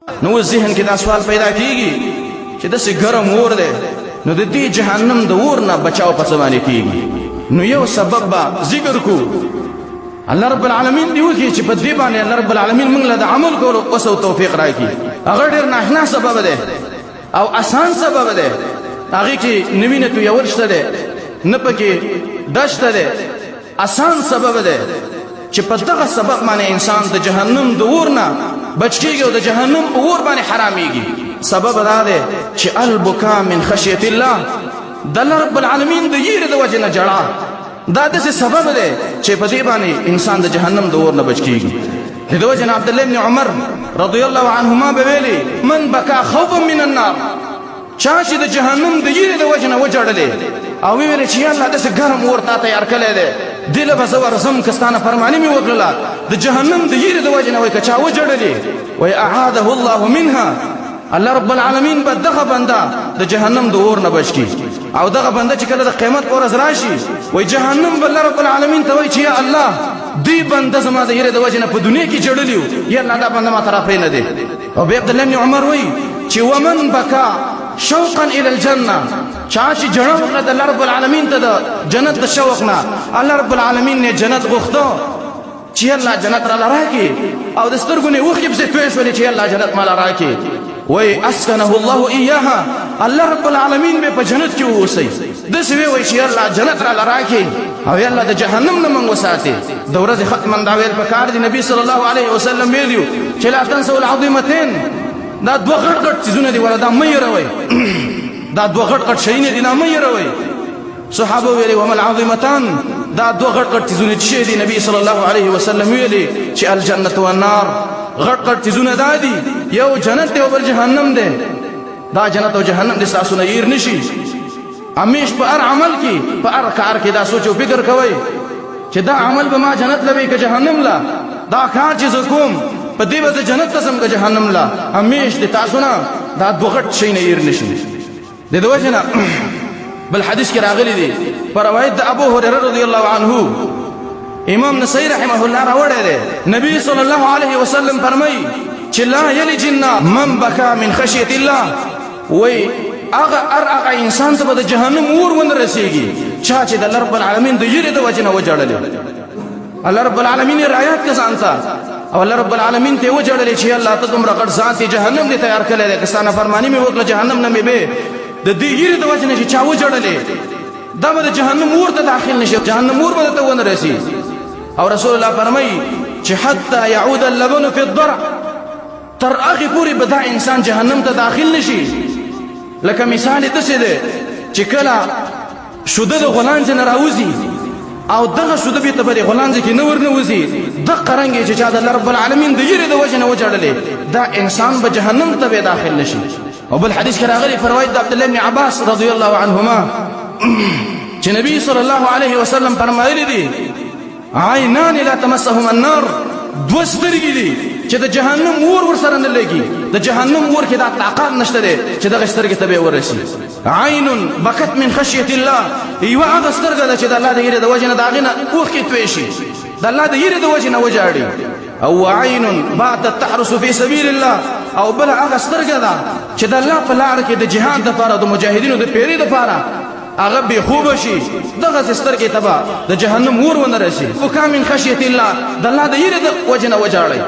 نو ذهن کې دا سوال پیدا کیږي چې داسې ګرم اور دی نو د دې جهنم د اور نه بچاو په څه باندې کیږي. نو یو سبب به ذکر کو الله رب العالمین دی وکي چې په دې باندې الله رب العالمین موږ له عمل کولو او توفیق راکړي. هغه ډېر ناشنا سبب دی او آسان سبب دی. هغه کې نوینه تو یو ورشته دی نه پکې دشته دی. آسان سبب دی چې په دغه سبب باندې انسان د جهنم د اور نه بچ کیږي او د جهنم اور باندې حراميږي. سبب دا دی چې البکا من خشیت الله د الله رب العالمین د یری د وجه نه جړه دا داسې سبب دی چې په دې باندې انسان د جهنم د اور نه بچ کیږي. د وجه عبد الله بن عمر رضی الله عنهما بویلی من بکا خوفا من النار چا چې د جهنم د یری د وجه نه وجړلې او ویل چې الله داسې ګرم اور تا تیار کړی دی دله به زه ورځم کستانه فرمانی مې وکړله د جهنم د یری د وجه نه وایي که چا وجړلې وایي اعاده الله منها الله رب العالمین به دغه بنده د جهنم د اور نه بچ کی. او دغه بنده چې کله د قیامت پر ورځ راشي وایي جهنم به الله رب العالمین ته وایي چې یا الله دی بنده زما د یری د وجه نه په دنیا کې جړلی و یا الله دا بنده ما طرف نه دی. او بیا عبدالله بن عمر وایي چې ومن بکا شوقا الى الجنه چا چې جړه وکړه د الله رب العالمین ته د جنت د شوق نه الله رب العالمین نه جنت غوښته چې الله جنت را لراکي او د سترګو نه وخت په توې شولې چې الله جنت مال راکي. وای اسکنه الله ایاها الله رب العالمین به په جنت کې اوسي د سوي وای چې الله جنت را لراکي او الله د جهنم نه من وساتي. د ورځې ختم دا ویل په کار دی نبی صلی الله علیه وسلم ویلو چې لا تنسوا العظیمتين دا دوه غټ غټ چیزونه دی ولدا مې يروي دا دوه غټ غټ شي نه دي نه مې يروي. صحابه ویلي وما العظیمتان دا دوه غټ غټ چیزونه چې دی نبی صلی الله علیه وسلم ویلي چې الجنه والنار غټ غټ چیزونه دادي یو جنت دی او بل جهنم دی. دا جنت او جهنم د تاسو نه ير نشي. همیش په هر عمل کې په هر کار کې دا سوچ او فکر کوئ چې دا عمل به ما جنت لوي که جهنم لا دا کار چې کوم په دې وجه جنت تسم که جهنم لا همیش د تاسو نه دا دوه غټ شي نه ير نشي. د دې وجه نه بل حدیث کې راغلي دي پر روایت د ابو هريره رضی الله عنه امام نسائی رحمه الله راوړی دی نبی صلی الله علیه وسلم فرمایي چې لا یلج النار من بکا من خشیت الله وای هغه انسان ته د جهنم اور ونه رسیږي چا چې د الله رب العالمین د یری د وجه نه وجړلې. الله رب العالمین رعایت کسان ته او الله رب العالمین ته وجړلې چې الله ته دومره غټ ذات جهنم دې تیار کړل دی کسانه فرمانی مې وکړه جهنم نه مې به د دې یری د وجه نه چې چا وجړلې دا به د جهنم اور ته داخل نشي جهنم اور به ته ونه رسي. او رسول الله فرمایي چې حتی يعود اللبن في الضرع تر هغه پورې به دا انسان جهنم ته داخل نشي. لکه مثال داسې دی چې کله شوده د غولانځ نه راوځي او دغه شوده به ته په غولانځ کې نه ورنوځي دغه رنګ چې چا د الله رب العالمین د یری د وجه نه وجړلې دا انسان به جهنم ته داخل نشي. او بل حدیث کې راغلی فرمایي د عبد الله بن عباس رضی الله عنهما چې نبی صلی الله علیه وسلم فرمایلی دي عینان لا تمسهم النار دو سترګې دي چې د جهنم اور ورسره نه لګي د جهنم اور کې دا طاقت نشته دی چې دغه سترګې ته به ورسي. عین بکت من خشیت الله یو هغه سترګه ده چې د الله د یری د وجه نه داغه نه اوښکې توی شي د الله د یری د وجه نه وجاړي. او عین باتت تحرس فی سبیل الله او بل هغه سترګه ده چې د الله په لار کې د جهاد لپاره د مجاهدینو د پیری لپاره هغه به خوب شي دغه سترګې تبا د جهنم اور ونه رسي. وکامن خشیت الله د الله د یری د وجه نه وجاړي.